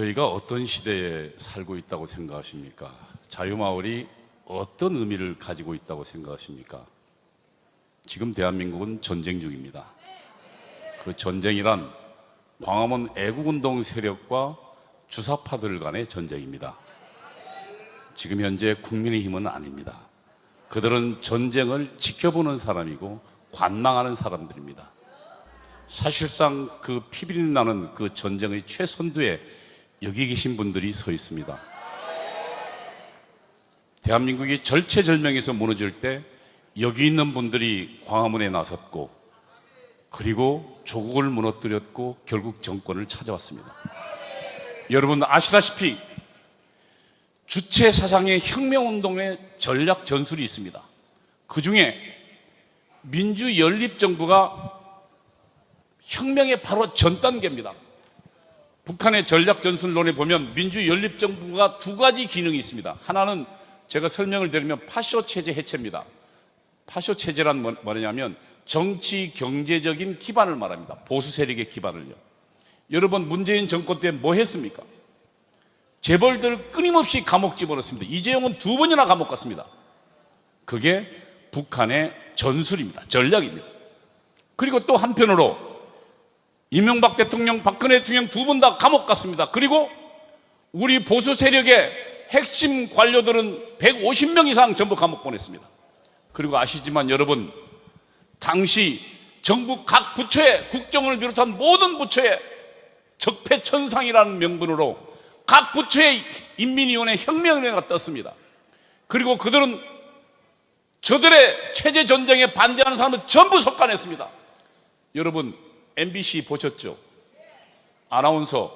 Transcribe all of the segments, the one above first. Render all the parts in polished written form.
저희가 어떤 시대에 살고 있다고 생각하십니까? 자유마을이 어떤 의미를 가지고 있다고 생각하십니까? 지금 대한민국은 전쟁 중입니다. 그 전쟁이란 광화문 애국운동 세력과 주사파들 간의 전쟁입니다. 지금 현재 국민의힘은 아닙니다. 그들은 전쟁을 지켜보는 사람이고 관망하는 사람들입니다. 사실상 그 피비린 나는 그 전쟁의 최선두에 여기 계신 분들이 서 있습니다. 대한민국이 절체절명에서 무너질 때 여기 있는 분들이 광화문에 나섰고, 그리고 조국을 무너뜨렸고 결국 정권을 찾아왔습니다. 여러분 아시다시피 주체 사상의 혁명운동의 전략 전술이 있습니다. 그 중에 민주연립정부가 혁명의 바로 전 단계입니다. 북한의 전략 전술론에 보면 민주연립정부가 두 가지 기능이 있습니다. 하나는 제가 설명을 드리면 파쇼 체제 해체입니다. 파쇼 체제란 뭐냐면 정치 경제적인 기반을 말합니다. 보수 세력의 기반을요. 여러분 문재인 정권 때 뭐 했습니까? 재벌들 끊임없이 감옥 집어넣습니다. 이재용은 2번이나 감옥 갔습니다. 그게 북한의 전술입니다. 전략입니다. 그리고 또 한편으로 이명박 대통령, 박근혜 대통령 2분 다 감옥 갔습니다. 그리고 우리 보수 세력의 핵심 관료들은 150명 이상 전부 감옥 보냈습니다. 그리고 아시지만 여러분, 당시 정부 각 부처에, 국정을 비롯한 모든 부처에 적폐천상이라는 명분으로 각 부처의 인민위원회 혁명위원회가 떴습니다. 그리고 그들은 저들의 체제 전쟁에 반대하는 사람을 전부 석관했습니다. 여러분 MBC 보셨죠? 아나운서,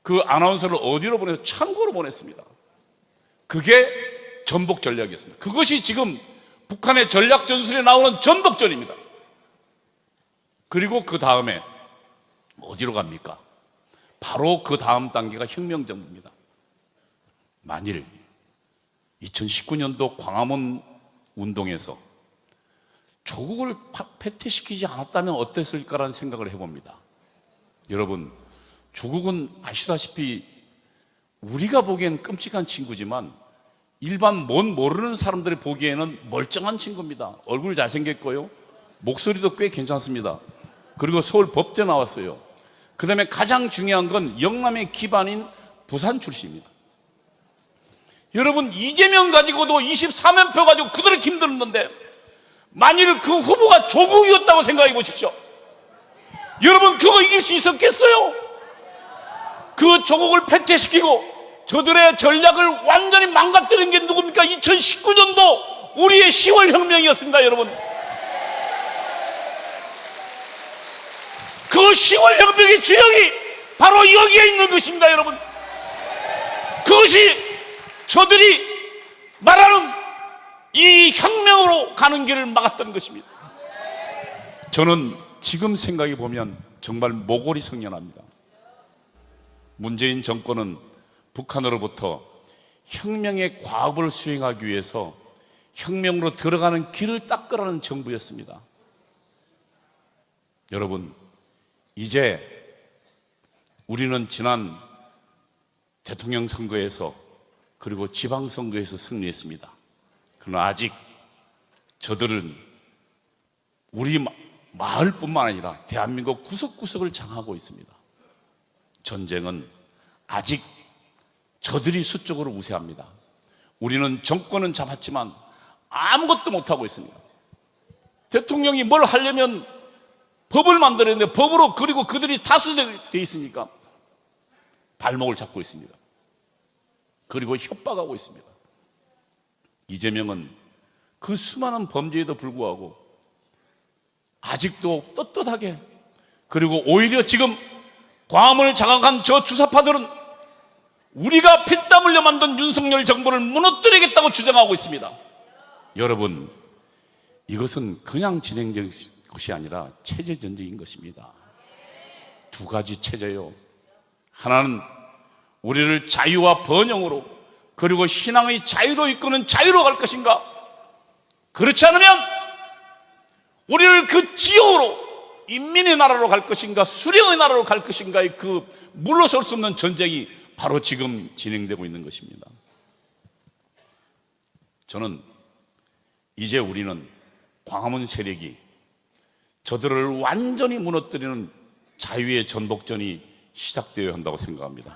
그 아나운서를 어디로 보내서 창고로 보냈습니다. 그게 전복 전략이었습니다. 그것이 지금 북한의 전략 전술에 나오는 전복전입니다. 그리고 그 다음에 어디로 갑니까? 바로 그 다음 단계가 혁명정부입니다. 만일 2019년도 광화문 운동에서 조국을 패퇴시키지 않았다면 어땠을까라는 생각을 해봅니다. 여러분, 조국은 아시다시피 우리가 보기엔 끔찍한 친구지만 일반 모르는 사람들이 보기에는 멀쩡한 친구입니다. 얼굴 잘생겼고요, 목소리도 꽤 괜찮습니다. 그리고 서울 법대 나왔어요. 그 다음에 가장 중요한 건 영남의 기반인 부산 출신입니다. 여러분 이재명 가지고도 24만표 가지고 그들을 힘들었는데, 만일 그 후보가 조국이었다고 생각해 보십시오. 여러분 그거 이길 수 있었겠어요? 그 조국을 패퇴시키고 저들의 전략을 완전히 망가뜨린 게 누굽니까? 2019년도 우리의 10월 혁명이었습니다. 여러분 그 10월 혁명의 주역이 바로 여기에 있는 것입니다. 여러분 그것이 저들이 말하는 이 혁명으로 가는 길을 막았던 것입니다. 저는 지금 생각해 보면 정말 모골이 성년합니다. 문재인 정권은 북한으로부터 혁명의 과업을 수행하기 위해서 혁명으로 들어가는 길을 닦으라는 정부였습니다. 여러분 이제 우리는 지난 대통령 선거에서 그리고 지방선거에서 승리했습니다. 그러나 아직 저들은 우리 마을뿐만 아니라 대한민국 구석구석을 장악하고 있습니다. 전쟁은 아직 저들이 수적으로 우세합니다. 우리는 정권은 잡았지만 아무것도 못하고 있습니다. 대통령이 뭘 하려면 법을 만들었는데 법으로, 그리고 그들이 다수되어 있으니까 발목을 잡고 있습니다. 그리고 협박하고 있습니다. 이재명은 그 수많은 범죄에도 불구하고 아직도 떳떳하게, 그리고 오히려 지금 광화문을 장악한 저 주사파들은 우리가 피땀 흘려 만든 윤석열 정부를 무너뜨리겠다고 주장하고 있습니다. 여러분 이것은 그냥 진행된 것이 아니라 체제 전쟁인 것입니다. 두 가지 체제요. 하나는 우리를 자유와 번영으로, 그리고 신앙의 자유로 이끄는 자유로 갈 것인가? 그렇지 않으면 우리를 그 지옥으로, 인민의 나라로 갈 것인가 수령의 나라로 갈 것인가의 그 물러설 수 없는 전쟁이 바로 지금 진행되고 있는 것입니다. 저는 이제 우리는 광화문 세력이 저들을 완전히 무너뜨리는 자유의 전복전이 시작되어야 한다고 생각합니다.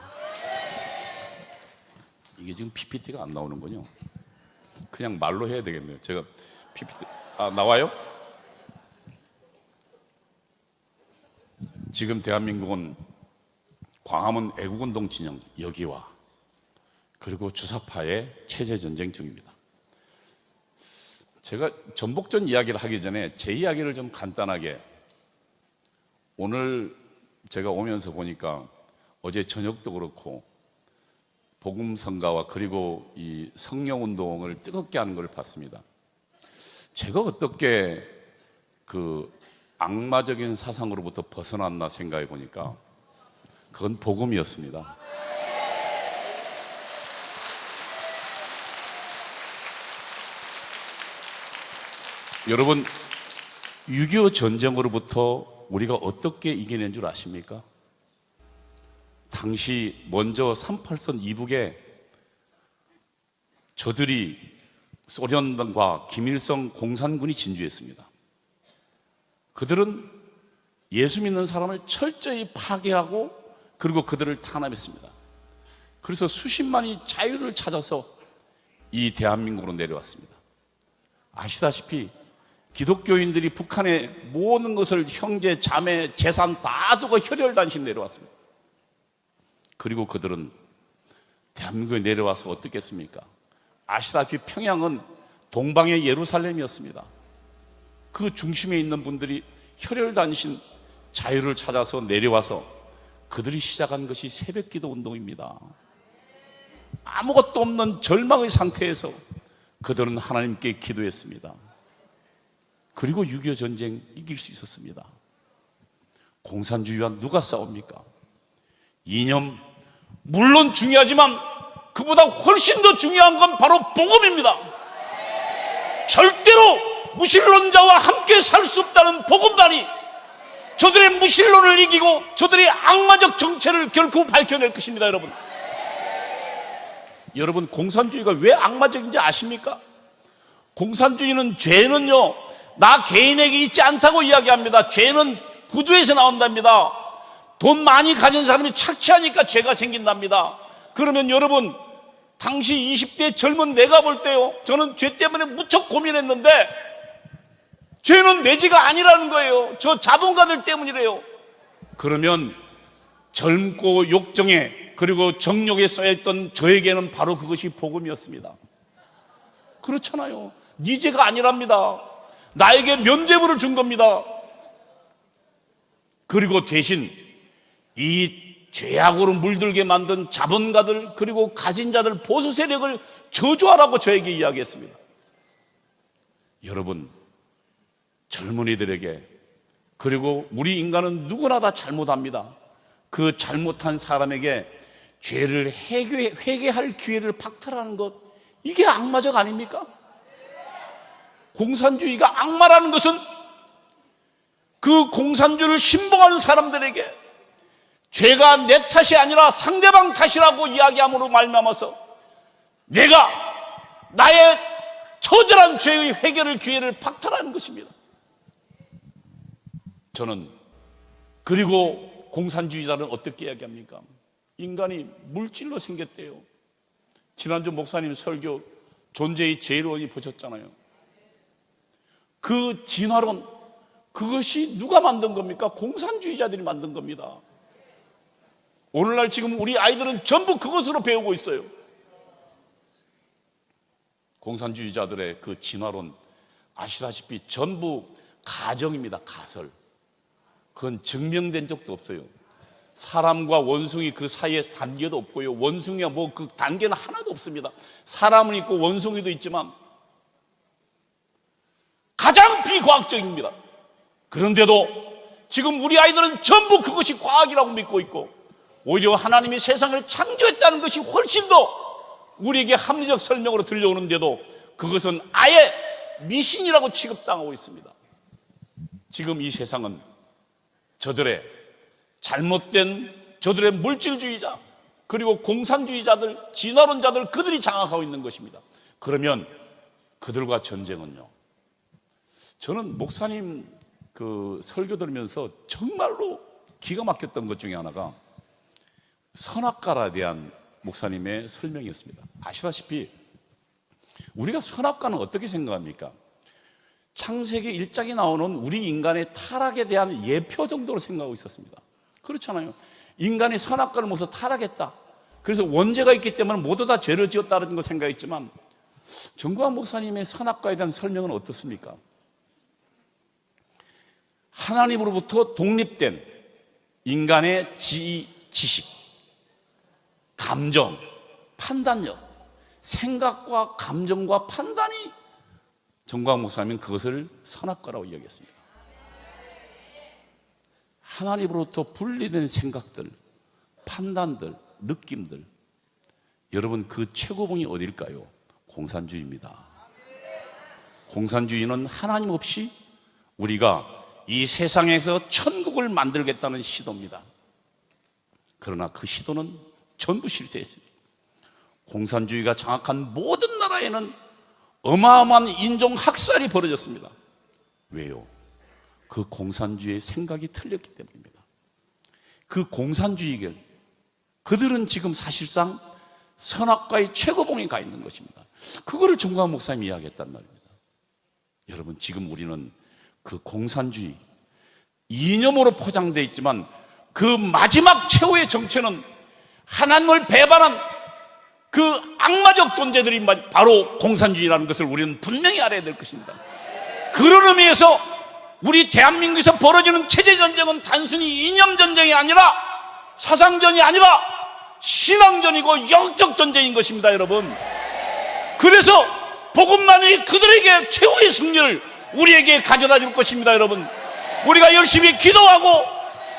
이게 지금 PPT가 안 나오는군요. 그냥 말로 해야 되겠네요. 제가 PPT 나와요? 지금 대한민국은 광화문 애국운동 진영 여기와 그리고 주사파의 체제전쟁 중입니다. 제가 전복전 이야기를 하기 전에 제 이야기를 좀 간단하게, 오늘 제가 오면서 보니까 어제 저녁도 그렇고 복음성가와 그리고 이 성령운동을 뜨겁게 하는 걸 봤습니다. 제가 어떻게 그 악마적인 사상으로부터 벗어났나 생각해 보니까 그건 복음이었습니다. 여러분, 6.25 전쟁으로부터 우리가 어떻게 이겨낸 줄 아십니까? 당시 먼저 38선 이북에 저들이 소련과 김일성 공산군이 진주했습니다. 그들은 예수 믿는 사람을 철저히 파괴하고 그리고 그들을 탄압했습니다. 그래서 수십만이 자유를 찾아서 이 대한민국으로 내려왔습니다. 아시다시피 기독교인들이 북한의 모든 것을 형제, 자매, 재산 다 두고 혈혈단신 내려왔습니다. 그리고 그들은 대한민국에 내려와서 어떻게 했습니까? 아시다시피 평양은 동방의 예루살렘이었습니다. 그 중심에 있는 분들이 혈혈단신 자유를 찾아서 내려와서 그들이 시작한 것이 새벽기도 운동입니다. 아무것도 없는 절망의 상태에서 그들은 하나님께 기도했습니다. 그리고 6.25 전쟁 이길 수 있었습니다. 공산주의와 누가 싸웁니까? 이념 물론 중요하지만 그보다 훨씬 더 중요한 건 바로 복음입니다. 절대로 무신론자와 함께 살 수 없다는 복음단이 저들의 무신론을 이기고 저들의 악마적 정체를 결코 밝혀낼 것입니다. 여러분, 공산주의가 왜 악마적인지 아십니까? 공산주의는, 죄는요, 나 개인에게 있지 않다고 이야기합니다. 죄는 구조에서 나온답니다. 돈 많이 가진 사람이 착취하니까 죄가 생긴답니다. 그러면 여러분, 당시 20대 젊은 내가 볼 때요, 저는 죄 때문에 무척 고민했는데 죄는 내 죄가 아니라는 거예요. 저 자본가들 때문이래요. 그러면 젊고 욕정에 그리고 정욕에 쌓여있던 저에게는 바로 그것이 복음이었습니다. 그렇잖아요. 네 죄가 아니랍니다. 나에게 면죄부를 준 겁니다. 그리고 대신 이 죄악으로 물들게 만든 자본가들 그리고 가진 자들 보수 세력을 저주하라고 저에게 이야기했습니다. 여러분, 젊은이들에게, 그리고 우리 인간은 누구나 다 잘못합니다. 그 잘못한 사람에게 죄를 회개할 기회를 박탈하는 것, 이게 악마적 아닙니까? 공산주의가 악마라는 것은 그 공산주의를 신봉하는 사람들에게 죄가 내 탓이 아니라 상대방 탓이라고 이야기함으로 말미암아서 내가 나의 처절한 죄의 회개를 기회를 박탈하는 것입니다. 저는, 그리고 공산주의자는 어떻게 이야기합니까? 인간이 물질로 생겼대요. 지난주 목사님 설교 존재의 제일원이 보셨잖아요. 그 진화론, 그것이 누가 만든 겁니까? 공산주의자들이 만든 겁니다. 오늘날 지금 우리 아이들은 전부 그것으로 배우고 있어요. 공산주의자들의 그 진화론, 아시다시피 전부 가정입니다. 가설. 그건 증명된 적도 없어요. 사람과 원숭이 그 사이에 단계도 없고요, 원숭이와 뭐 그 단계는 하나도 없습니다. 사람은 있고 원숭이도 있지만 가장 비과학적입니다. 그런데도 지금 우리 아이들은 전부 그것이 과학이라고 믿고 있고, 오히려 하나님이 세상을 창조했다는 것이 훨씬 더 우리에게 합리적 설명으로 들려오는데도 그것은 아예 미신이라고 취급당하고 있습니다. 지금 이 세상은 저들의 잘못된 저들의 물질주의자 그리고 공산주의자들, 진화론자들 그들이 장악하고 있는 것입니다. 그러면 그들과 전쟁은요. 저는 목사님 그 설교 들으면서 정말로 기가 막혔던 것 중에 하나가 선악과에 대한 목사님의 설명이었습니다. 아시다시피 우리가 선악과는 어떻게 생각합니까? 창세기 1장에 나오는 우리 인간의 타락에 대한 예표 정도로 생각하고 있었습니다. 그렇잖아요. 인간이 선악과를 먹어서 타락했다. 그래서 원죄가 있기 때문에 모두 다 죄를 지었다는 걸 생각했지만 정광 목사님의 선악과에 대한 설명은 어떻습니까? 하나님으로부터 독립된 인간의 지식, 감정, 판단력, 생각과 감정과 판단이 정광 목사님은 그것을 선악과라고 이야기했습니다. 하나님으로부터 분리된 생각들, 판단들, 느낌들, 여러분 그 최고봉이 어딜까요? 공산주의입니다. 공산주의는 하나님 없이 우리가 이 세상에서 천국을 만들겠다는 시도입니다. 그러나 그 시도는 전부 실패했습니다. 공산주의가 장악한 모든 나라에는 어마어마한 인종 학살이 벌어졌습니다. 왜요? 그 공산주의의 생각이 틀렸기 때문입니다. 그 공산주의கள், 그들은 지금 사실상 선악과의 최고봉에 가 있는 것입니다. 그거를 정광 목사님이 이야기했단 말입니다. 여러분, 지금 우리는 그 공산주의, 이념으로 포장되어 있지만 그 마지막 최후의 정체는 하나님을 배반한 그 악마적 존재들이 바로 공산주의라는 것을 우리는 분명히 알아야 될 것입니다. 그런 의미에서 우리 대한민국에서 벌어지는 체제전쟁은 단순히 이념전쟁이 아니라 사상전이 아니라 신앙전이고 영적 전쟁인 것입니다, 여러분. 그래서 복음만이 그들에게 최후의 승리를 우리에게 가져다 줄 것입니다, 여러분. 우리가 열심히 기도하고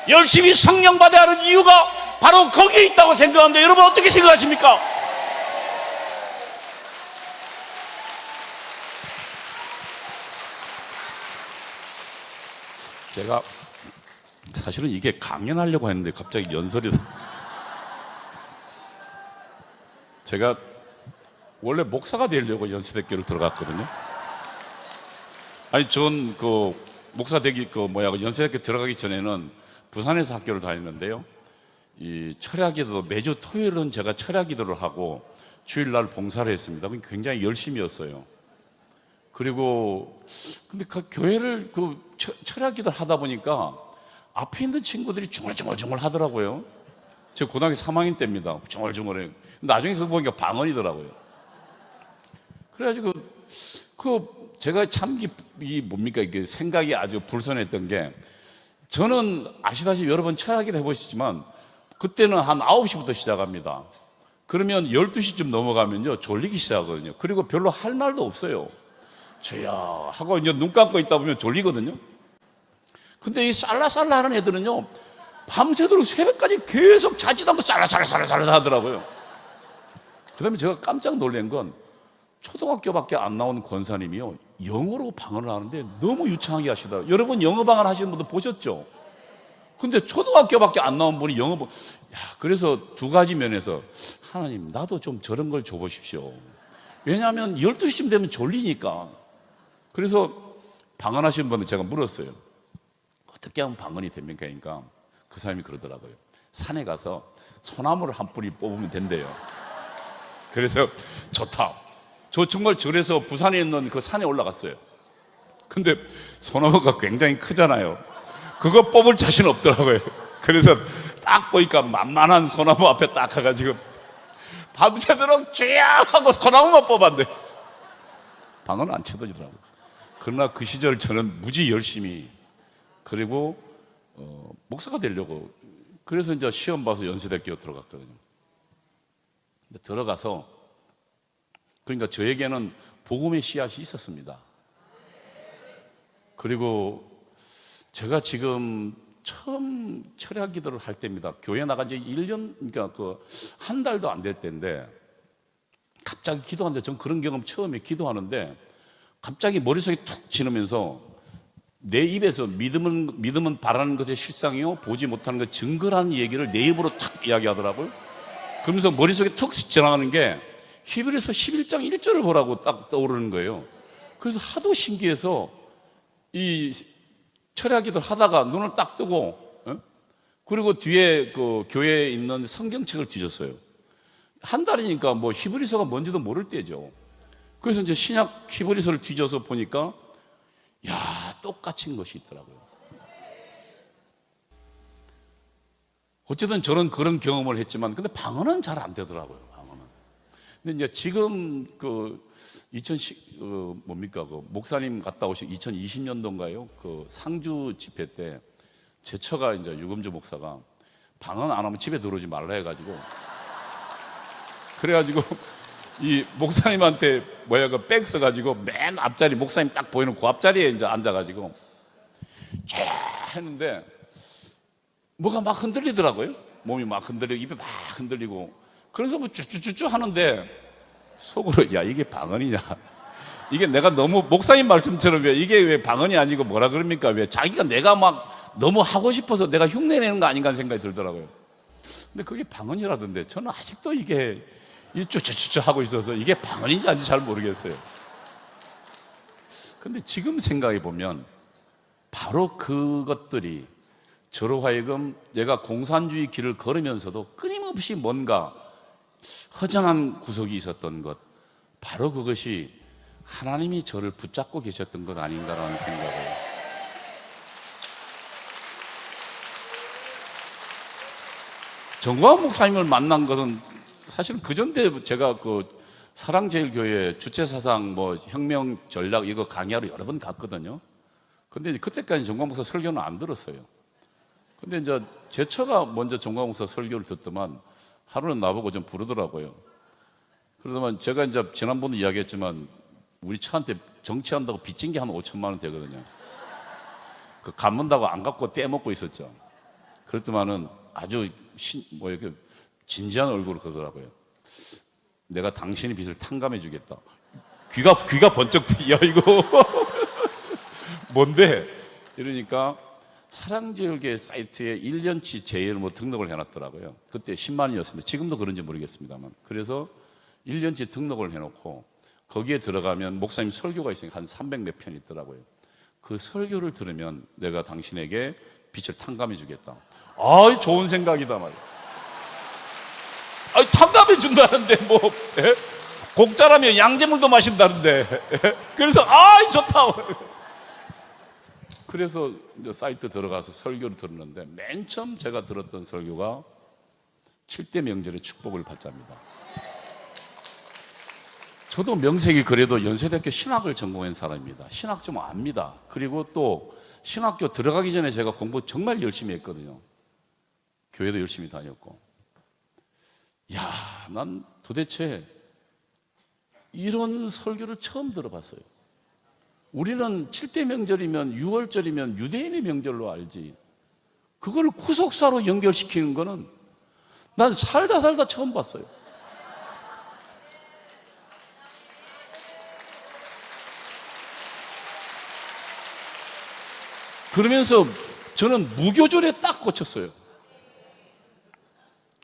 열심히 성령 받아야 하는 이유가 바로 거기에 있다고 생각하는데 여러분 어떻게 생각하십니까? 제가 사실은 이게 강연하려고 했는데 갑자기 연설이 제가 원래 목사가 되려고 연세대교를 들어갔거든요. 아니 전 그 목사 되기 연세대교 들어가기 전에는 부산에서 학교를 다녔는데요. 이 철야기도 매주 토요일은 제가 철야기도를 하고 주일날 봉사를 했습니다. 굉장히 열심히 했어요. 그리고 근데 그 교회를 철야기도를 하다 보니까 앞에 있는 친구들이 중얼중얼 하더라고요. 제가 고등학교 3학년 때입니다. 중얼중얼해. 나중에 그거 보니까 방언이더라고요. 그래가지고 제가 참 이게 생각이 아주 불선했던 게, 저는 아시다시피 여러 번 철학기도 해보시지만 그때는 한 9시부터 시작합니다. 그러면 12시쯤 넘어가면요 졸리기 시작하거든요. 그리고 별로 할 말도 없어요. 저야 하고 이제 눈 감고 있다 보면 졸리거든요. 근데 이 살라살라 하는 애들은요 밤새도록 새벽까지 계속 자지도 않고 살라살라 하더라고요. 그 다음에 제가 깜짝 놀란 건 초등학교밖에 안 나온 권사님이요 영어로 방언을 하는데 너무 유창하게 하시더라고요. 여러분 영어 방언 하시는 분들 보셨죠? 근데 초등학교밖에 안 나온 분이 그래서 두 가지 면에서 하나님 나도 좀 저런 걸 줘보십시오. 왜냐하면 12시쯤 되면 졸리니까. 그래서 방언하시는 분들 제가 물었어요. 어떻게 하면 방언이 됩니까? 그러니까 그 사람이 그러더라고요. 산에 가서 소나무를 한 뿌리 뽑으면 된대요. 그래서 좋다. 저 정말 절에서 부산에 있는 그 산에 올라갔어요. 근데 소나무가 굉장히 크잖아요. 그거 뽑을 자신 없더라고요. 그래서 딱 보니까 만만한 소나무 앞에 딱 가가지고 밤새도록 쥐야 하고 소나무만 뽑았는데 방언은 안 쳐더라고요. 그러나 그 시절 저는 무지 열심히, 그리고 목사가 되려고, 그래서 이제 시험 봐서 연세대학교 들어갔거든요. 근데 들어가서 그러니까 저에게는 복음의 씨앗이 있었습니다. 그리고 제가 지금 처음 철야 기도를 할 때입니다. 교회 나간 지 1년, 그러니까 한 달도 안 될 때인데 갑자기 기도하는데, 전 그런 경험 처음에 기도하는데 갑자기 머릿속에 툭 지나면서 내 입에서 믿음은 바라는 것의 실상이요 보지 못하는 것 증거라는 얘기를 내 입으로 탁 이야기하더라고요. 그러면서 머릿속에 툭 지나가는 게 히브리서 11장 1절을 보라고 딱 떠오르는 거예요. 그래서 하도 신기해서 이 철야기도 하다가 눈을 딱 뜨고 그리고 뒤에 그 교회에 있는 성경책을 뒤졌어요. 한 달이니까 뭐 히브리서가 뭔지도 모를 때죠. 그래서 이제 신약 히브리서를 뒤져서 보니까 야, 똑같은 것이 있더라고요. 어쨌든 저는 그런 경험을 했지만 근데 방언은 잘 안 되더라고요. 방언은. 근데 이제 지금 그 목사님 갔다 오신 2020년도인가요? 그 상주 집회 때 제 처가 이제 유금주 목사가 방언 안 하면 집에 들어오지 말라 해가지고 그래가지고 이 목사님한테 그 백 써가지고 맨 앞자리 목사님 딱 보이는 그 앞자리에 이제 앉아가지고 쫙 했는데 뭐가 막 흔들리더라고요. 몸이 막 흔들리고 입이 막 흔들리고 그래서 뭐 쭈쭈쭈쭈 하는데 속으로 야 이게 방언이냐 이게 내가 너무 목사님 말씀처럼 이게 왜 방언이 아니고 뭐라 그럽니까 왜 자기가 내가 막 너무 하고 싶어서 내가 흉내내는 거 아닌가 하는 생각이 들더라고요. 근데 그게 방언이라던데 저는 아직도 이게 쭈쭈쭈쭈 하고 있어서 이게 방언인지 아닌지 잘 모르겠어요. 근데 지금 생각해 보면 바로 그것들이 저로 하여금 내가 공산주의 길을 걸으면서도 끊임없이 뭔가 허전한 구석이 있었던 것, 바로 그것이 하나님이 저를 붙잡고 계셨던 것 아닌가라는 생각을. 정광훈 목사님을 만난 것은 사실은 그전에 제가 그 사랑제일교회 주체사상 뭐 혁명 전략 이거 강의하러 여러 번 갔거든요. 근데 그때까지 정광훈 목사 설교는 안 들었어요. 근데 이제 제 처가 먼저 정광훈 목사 설교를 듣더만 하루는 나보고 좀 부르더라고요. 그러더만 제가 이제 지난번에 이야기했지만 우리 처한테 정치한다고 빚진 게 한 5천만 원 되거든요. 그 갚는다고 안 갚고 떼먹고 있었죠. 그랬더만은 아주 이렇게 진지한 얼굴을 그러더라고요. 내가 당신의 빚을 탕감해 주겠다. 귀가 번쩍 야 이거 뭔데? 이러니까 사랑제일교회 사이트에 1년치 제 이름으로 등록을 해놨더라고요. 그때 10만 원이었습니다. 지금도 그런지 모르겠습니다만. 그래서 1년치 등록을 해놓고 거기에 들어가면 목사님 설교가 있으니까 한 300 몇 편 있더라고요. 그 설교를 들으면 내가 당신에게 빚을 탕감해 주겠다. 아, 좋은 생각이다 말이야. 아, 탕감해 준다는데 뭐 공짜라면 양재물도 마신다는데 그래서 좋다. 그래서 이제 사이트 들어가서 설교를 들었는데 맨 처음 제가 들었던 설교가 7대 명절의 축복을 받자입니다. 저도 명색이 그래도 연세대학교 신학을 전공한 사람입니다. 신학 좀 압니다. 그리고 또 신학교 들어가기 전에 제가 공부 정말 열심히 했거든요. 교회도 열심히 다녔고. 난 도대체 이런 설교를 처음 들어봤어요. 우리는 7대 명절이면 6월절이면 유대인의 명절로 알지. 그걸 구속사로 연결시키는 거는 난 살다 처음 봤어요. 그러면서 저는 무교절에 딱 꽂혔어요.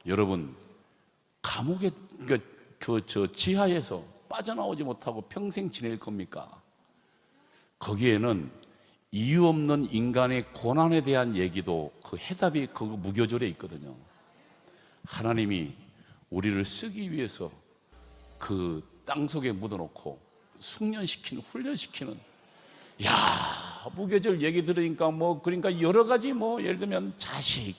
여러분, 감옥에 저 지하에서 빠져나오지 못하고 평생 지낼 겁니까? 거기에는 이유 없는 인간의 고난에 대한 얘기도 그 해답이 그 무교절에 있거든요. 하나님이 우리를 쓰기 위해서 그 땅속에 묻어놓고 숙련시키는, 훈련시키는, 무교절 얘기 들으니까 그러니까 여러 가지 예를 들면 자식,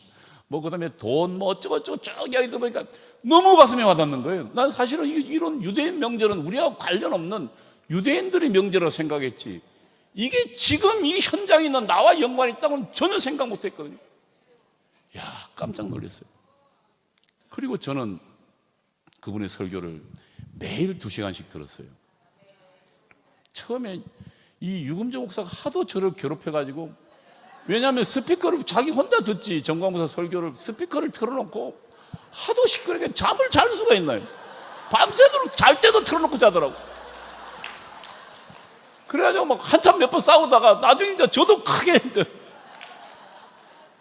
그다음에 돈, 어쩌고저쩌고 쭉 이야기 들으니까 너무 가슴에 와닿는 거예요. 난 사실은 이런 유대인 명절은 우리하고 관련 없는 유대인들의 명절이라고 생각했지. 이게 지금 이 현장에 있는 나와 연관이 있다고는 전혀 생각 못 했거든요. 깜짝 놀랐어요. 그리고 저는 그분의 설교를 매일 2시간씩 들었어요. 처음에 이 유금주 목사가 하도 저를 괴롭혀가지고, 왜냐하면 스피커를 자기 혼자 듣지, 정광 목사 설교를 스피커를 틀어놓고 하도 시끄럽게 잠을 잘 수가 있나요? 밤새도록 잘 때도 틀어놓고 자더라고. 그래가지고 막 한참 몇 번 싸우다가 나중에 이제 저도 크게 이제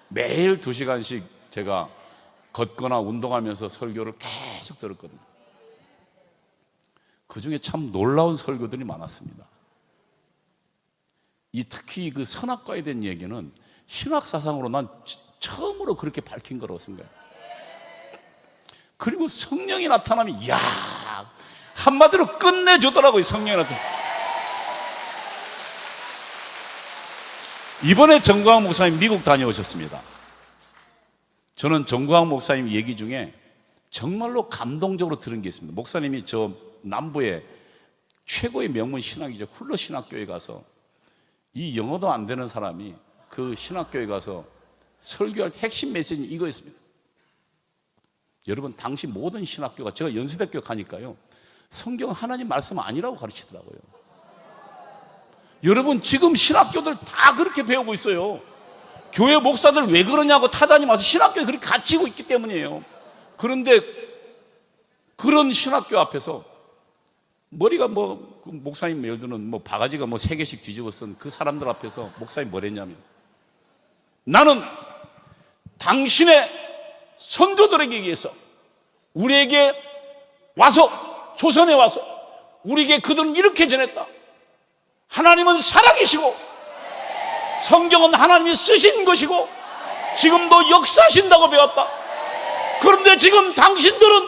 매일 2시간씩 제가 걷거나 운동하면서 설교를 계속 들었거든요. 그 중에 참 놀라운 설교들이 많았습니다. 특히 그 선악과에 대한 얘기는 신학사상으로 난 처음으로 그렇게 밝힌 거라고 생각해요. 그리고 성령이 나타나면 이야, 한마디로 끝내주더라고요. 성령이 나타나면. 이번에 정광 목사님 미국 다녀오셨습니다. 저는 정광 목사님 얘기 중에 정말로 감동적으로 들은 게 있습니다. 목사님이 저 남부의 최고의 명문 신학이죠, 훌러 신학교에 가서 이 영어도 안 되는 사람이 그 신학교에 가서 설교할 핵심 메시지는 이거였습니다. 여러분, 당시 모든 신학교가, 제가 연세대학교 가니까요, 성경 하나님 말씀 아니라고 가르치더라고요. 여러분, 지금 신학교들 다 그렇게 배우고 있어요. 교회 목사들 왜 그러냐고 타다니 와서 신학교에 그렇게 갇히고 있기 때문이에요. 그런데 그런 신학교 앞에서 머리가 목사님 예를 들면 바가지가 3개씩 뒤집어 쓴 그 사람들 앞에서 목사님 뭐랬냐면, 나는 당신의 선조들에게 의해서 우리에게 와서, 조선에 와서 우리에게 그들은 이렇게 전했다. 하나님은 살아계시고 성경은 하나님이 쓰신 것이고 지금도 역사하신다고 배웠다. 그런데 지금 당신들은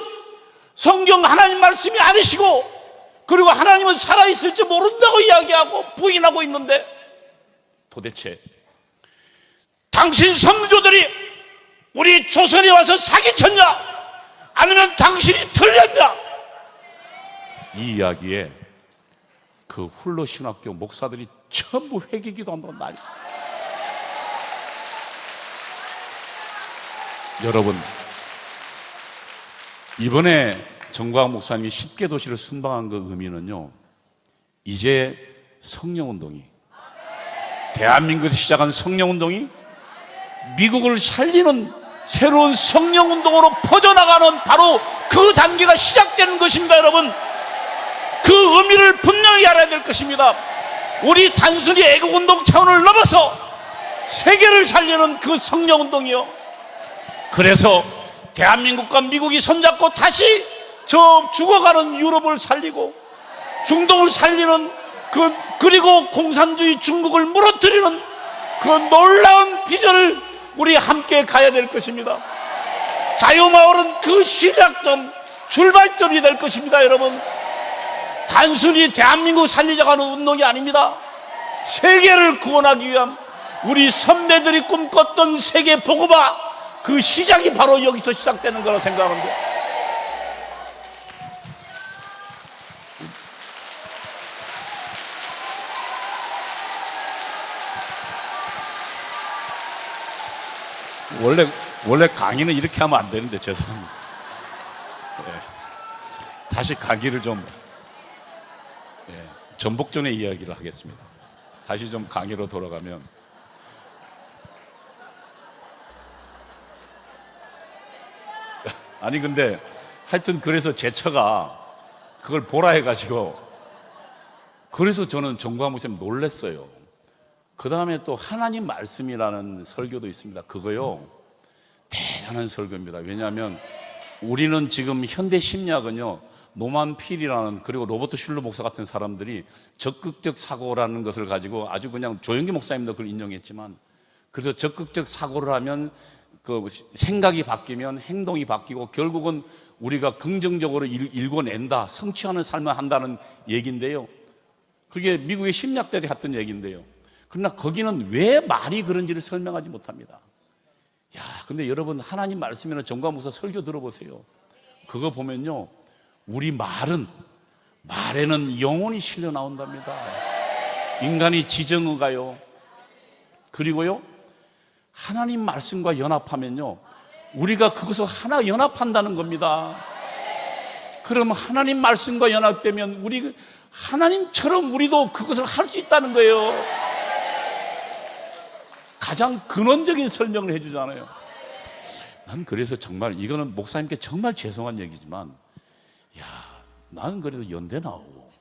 성경 하나님 말씀이 아니시고 그리고 하나님은 살아있을지 모른다고 이야기하고 부인하고 있는데, 도대체 당신 선조들이 우리 조선에 와서 사기쳤냐 아니면 당신이 틀렸냐? 이 이야기에 그 훌러 신학교 목사들이 전부 회개기도 한다고 난리. 여러분, 이번에 정광 목사님이 10개 도시를 순방한 그 의미는요, 이제 성령운동이, 대한민국에서 시작한 성령운동이 미국을 살리는 새로운 성령운동으로 퍼져나가는 바로 그 단계가 시작되는 것입니다. 여러분, 그 의미를 분명히 알아야 될 것입니다. 우리 단순히 애국운동 차원을 넘어서 세계를 살리는 그 성령운동이요, 그래서 대한민국과 미국이 손잡고 다시 저 죽어가는 유럽을 살리고 중동을 살리는 그리고 공산주의 중국을 무너뜨리는 그 놀라운 비전을 우리 함께 가야 될 것입니다. 자유마을은 그 시작점, 출발점이 될 것입니다. 여러분, 단순히 대한민국 살리자고 하는 운동이 아닙니다. 세계를 구원하기 위한 우리 선배들이 꿈꿨던 세계 복음화, 그 시작이 바로 여기서 시작되는 거라고 생각하는데, 원래 강의는 이렇게 하면 안 되는데 죄송합니다. 네. 다시 강의를 좀 전복전의 이야기를 하겠습니다. 다시 좀 강의로 돌아가면, 아니 근데 하여튼 그래서 제 처가 그걸 보라 해가지고, 그래서 저는 정광 목사님 놀랬어요. 그 다음에 또 하나님 말씀이라는 설교도 있습니다. 그거요, 대단한 설교입니다. 왜냐하면 우리는 지금 현대 심리학은요, 노만 필이라는, 그리고 로버트 슐러 목사 같은 사람들이 적극적 사고라는 것을 가지고 아주 그냥, 조영기 목사님도 그걸 인용했지만, 그래서 적극적 사고를 하면 그 생각이 바뀌면 행동이 바뀌고 결국은 우리가 긍정적으로 일궈낸다, 성취하는 삶을 한다는 얘기인데요, 그게 미국의 심리학자들이 했던 얘기인데요, 그러나 거기는 왜 말이 그런지를 설명하지 못합니다. 야, 근데 여러분, 하나님 말씀이나 정광 목사 설교 들어보세요. 그거 보면요, 우리 말에는 영혼이 실려 나온답니다. 인간이 지정의가요, 그리고요 하나님 말씀과 연합하면요, 우리가 그것을 하나 연합한다는 겁니다. 그럼 하나님 말씀과 연합되면 우리 하나님처럼 우리도 그것을 할 수 있다는 거예요. 가장 근원적인 설명을 해주잖아요. 난 그래서 정말, 이거는 목사님께 정말 죄송한 얘기지만, 야, 나는 그래도 연대 나오고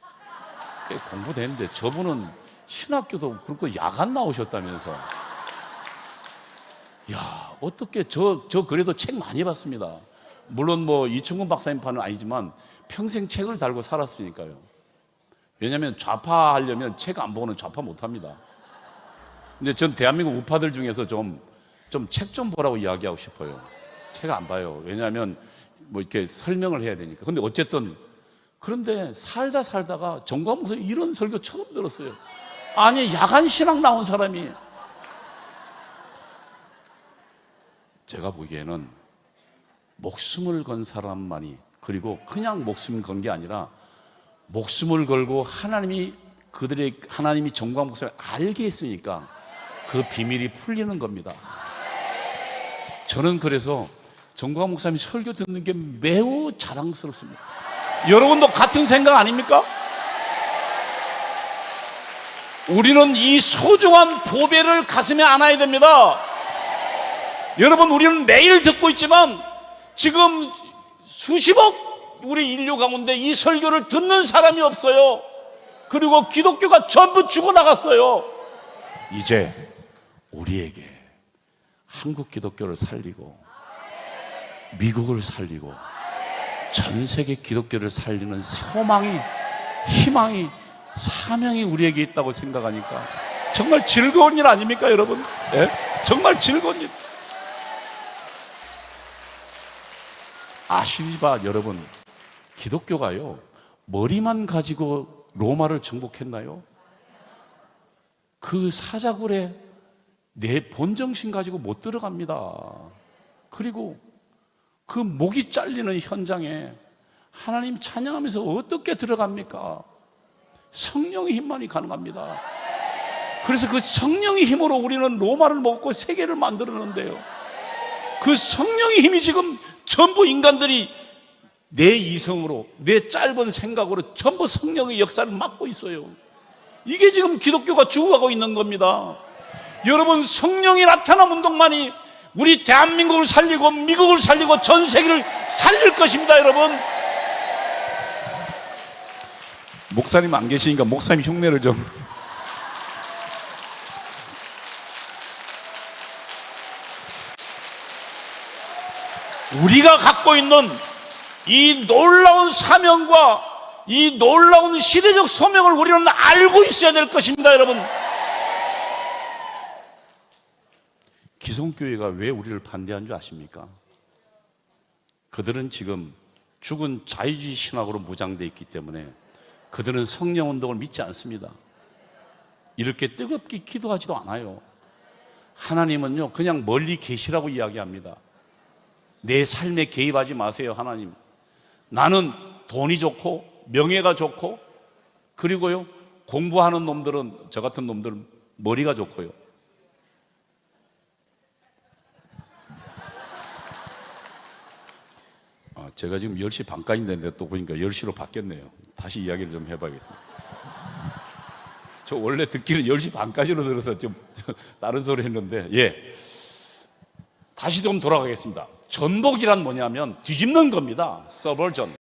꽤 공부되는데 저분은 신학교도 그렇고 야간 나오셨다면서. 야, 어떻게 저 그래도 책 많이 봤습니다. 물론 뭐 이충근 박사님 판은 아니지만 평생 책을 달고 살았으니까요. 왜냐하면 좌파 하려면 책 안 보고는 좌파 못 합니다. 근데 전 대한민국 우파들 중에서 좀 책 좀 보라고 이야기하고 싶어요. 책 안 봐요. 왜냐하면 뭐 이렇게 설명을 해야 되니까. 근데 어쨌든 그런데 살다가 정광훈 목사님 이런 설교 처음 들었어요. 아니, 야간 신학 나온 사람이. 제가 보기에는 목숨을 건 사람만이, 그리고 그냥 목숨 건 게 아니라 목숨을 걸고 하나님이 정광훈 목사님을 알게 했으니까 그 비밀이 풀리는 겁니다. 저는 그래서 정광훈 목사님 설교 듣는 게 매우 자랑스럽습니다. 여러분도 같은 생각 아닙니까? 우리는 이 소중한 보배를 가슴에 안아야 됩니다. 여러분, 우리는 매일 듣고 있지만 지금 수십억 우리 인류 가운데 이 설교를 듣는 사람이 없어요. 그리고 기독교가 전부 죽어나갔어요. 이제 우리에게 한국 기독교를 살리고 미국을 살리고 전 세계 기독교를 살리는 소망이, 희망이, 사명이 우리에게 있다고 생각하니까 정말 즐거운 일 아닙니까, 여러분? 예? 정말 즐거운 일. 아시바 여러분, 기독교가요, 머리만 가지고 로마를 정복했나요? 그 사자굴에 내 본정신 가지고 못 들어갑니다. 그리고 그 목이 잘리는 현장에 하나님 찬양하면서 어떻게 들어갑니까? 성령의 힘만이 가능합니다. 그래서 그 성령의 힘으로 우리는 로마를 먹고 세계를 만들었는데요, 그 성령의 힘이 지금 전부 인간들이 내 이성으로, 내 짧은 생각으로 전부 성령의 역사를 맡고 있어요. 이게 지금 기독교가 죽어가고 있는 겁니다. 여러분, 성령이 나타난 운동만이 우리 대한민국을 살리고 미국을 살리고 전 세계를 살릴 것입니다. 여러분, 목사님 안 계시니까 목사님 흉내를 좀. 우리가 갖고 있는 이 놀라운 사명과 이 놀라운 시대적 소명을 우리는 알고 있어야 될 것입니다. 여러분, 기성교회가 왜 우리를 반대한 줄 아십니까? 그들은 지금 죽은 자유주의 신학으로 무장되어 있기 때문에 그들은 성령운동을 믿지 않습니다. 이렇게 뜨겁게 기도하지도 않아요. 하나님은요, 그냥 멀리 계시라고 이야기합니다. 내 삶에 개입하지 마세요. 하나님, 나는 돈이 좋고 명예가 좋고, 그리고요, 공부하는 놈들은, 저 같은 놈들은 머리가 좋고요. 제가 지금 10시 반까지 됐는데 또 보니까 10시로 바뀌었네요. 다시 이야기를 좀 해봐야겠습니다. 저 원래 듣기는 10시 반까지로 들어서 좀 다른 소리 했는데, 예, 다시 좀 돌아가겠습니다. 전복이란 뭐냐면 뒤집는 겁니다. 서벌전.